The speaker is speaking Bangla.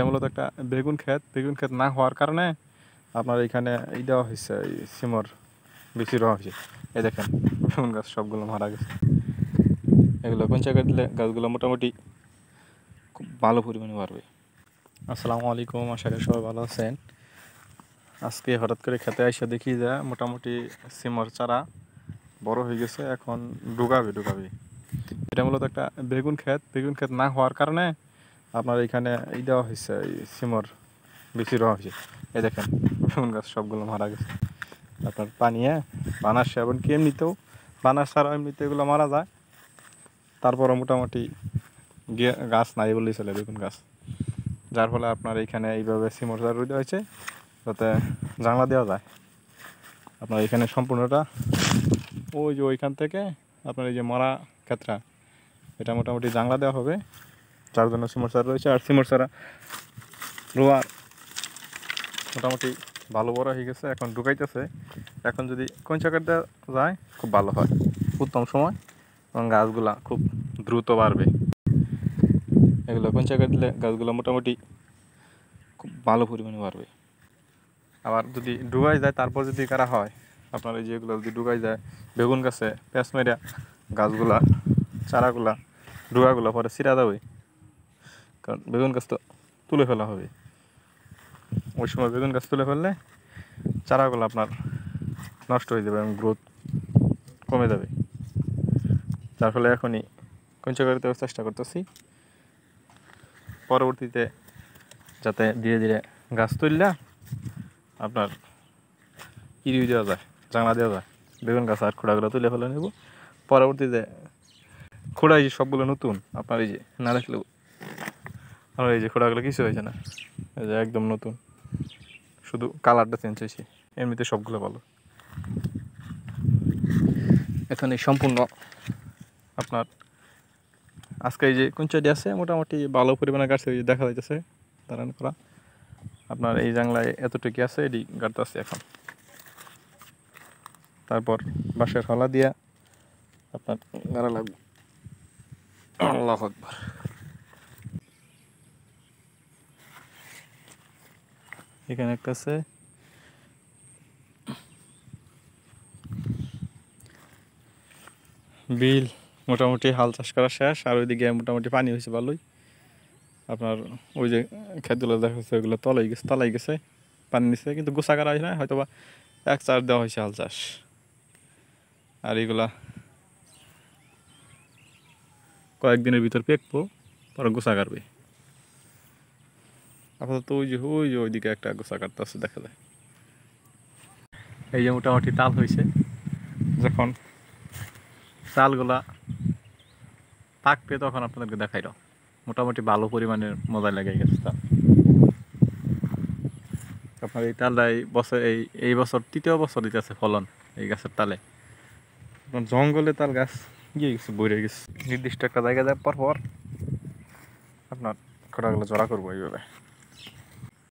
এটা মূলত একটা বেগুন ক্ষেত না হওয়ার কারণে আপনার এখানে এই দেওয়া হয়েছে, এই সিমর বেশি দেওয়া হয়েছে। এই দেখেন বেগুন গাছ সবগুলো মারা গেছে। এগুলো কোন জায়গায় দিলে গাছগুলো মোটামুটি খুব ভালো পরিমাণে বাড়বে। আসসালামু আলাইকুম, আশা করি সবাই ভালো আছেন। আজকে হঠাৎ করে খেতে এসে দেখি যে মোটামুটি সিমর চারা বড় হয়ে গেছে, এখন ঢুকাবে। এটা মূলত একটা বেগুন ক্ষেত না হওয়ার কারণে আপনার এখানে এই দেওয়া হয়েছে, এই সিমর বেশি দেওয়া হয়েছে। এই দেখেন বেগুন গাছ সবগুলো মারা গেছে। আপনার পানি বানাস এবং কি এমনিতেও বানাস ছাড়া এমনিতে এগুলো মারা যায়, তারপরে মোটামুটি গাছ নাই বললেই চলে বেগুন গাছ। যার ফলে আপনার এইখানে এইভাবে সিমর চারা রুই দেওয়া হয়েছে যাতে জানলা দেওয়া যায়। আপনার এখানে সম্পূর্ণটা ওই যে ওইখান থেকে আপনার এই যে মরা ক্ষেত্রা, এটা মোটামুটি জানলা দেওয়া হবে, যার জন্য সিমর চারা রয়েছে। আর সিমর চারা রোয়ার মোটামুটি ভালো বড় হয়ে গেছে, এখন ঢুকাইতেছে। এখন যদি কোন জায়গায় দেওয়া যায় খুব ভালো হয়, উত্তম সময়, এবং গাছগুলা খুব দ্রুত বাড়বে। এগুলো কোন জায়গায় দিলে গাছগুলো মোটামুটি খুব ভালো পরিমাণে বাড়বে। আবার যদি ডুবাই যায় তারপর যদি কারা হয়, আপনার এই যেগুলো যদি ডুবাই যায় বেগুন গাছে পেঁচ মেরা গাছগুলা চারাগুলা ডুগাগুলো পরে ছিঁড়া যাবে, কারণ বেগুন গাছ তো তুলে ফেলা হবে। ওই সময় বেগুন গাছ তুলে ফেললে চারাগুলো আপনার নষ্ট হয়ে যাবে এবং গ্রোথ কমে যাবে। যার ফলে এখনই কঞ্চা করতে চেষ্টা করতেছি, পরবর্তীতে যাতে ধীরে ধীরে গাছ তুললে আপনার ইরিউ দেওয়া যায়, জাংলা দেওয়া যায়। বেগুন গাছ আর খোড়াগুলো তুলে ফেলে নেব। পরবর্তীতে খোড়া এই যে সবগুলো নতুন, আপনার এই যে না রাখলেও আমার এই যে খোড়াগুলো কিছু হয়েছে না, এই যে একদম নতুন, শুধু কালারটা চেঞ্জ হয়েছে, এমনিতে সবগুলো ভালো। এখানে সম্পূর্ণ আপনার আজকে এই যে কুঞ্চাটি আছে মোটামুটি ভালো পরিমাণে গাছ দেখা যাইতেছে দাঁড়ান করা। আপনার এই জাংলায় এতটুকু আছে, এটি গাড়তে আছে এখন। তারপর বাঁশের হলা দিয়া আপনার গাড়া লাগবে। আল্লাহু আকবার। এখানে একটা আছে, বিল মোটামুটি হাল চাষ করা শেষ, আর ওইদিকে মোটামুটি পানি হয়েছে ভালোই। আপনার ওই যে খেতগুলো দেখা যাচ্ছে ওইগুলো তলাই গেছে পানি নিচে, কিন্তু গোসা করা হয় না, হয়তো বা এক চার দেওয়া হয়েছে হাল চাষ। আর এইগুলা কয়েকদিনের ভিতর পেকবো, পরে গোসা কাটবে। আপাতত ওইদিকে একটা গোসা কাটতে আছে দেখা যায়। এই যে মোটামুটি তাল হয়েছে, যখন চালগুলা পাকবে তখন আপনাদেরকে দেখাইল মোটামুটি ভালো পরিমাণের মজা লেগে গেছে তাল। আপনার এই তালটা এই বছর তৃতীয় বছর দিতেছে ফলন এই গাছের তালে। আপনার জঙ্গলে তাল গাছ গিয়ে গেছে, বইরে গেছে। নির্দিষ্ট একটা জায়গা যাওয়ার পর আপনার খোড়াগুলো জড়া করবো এইভাবে।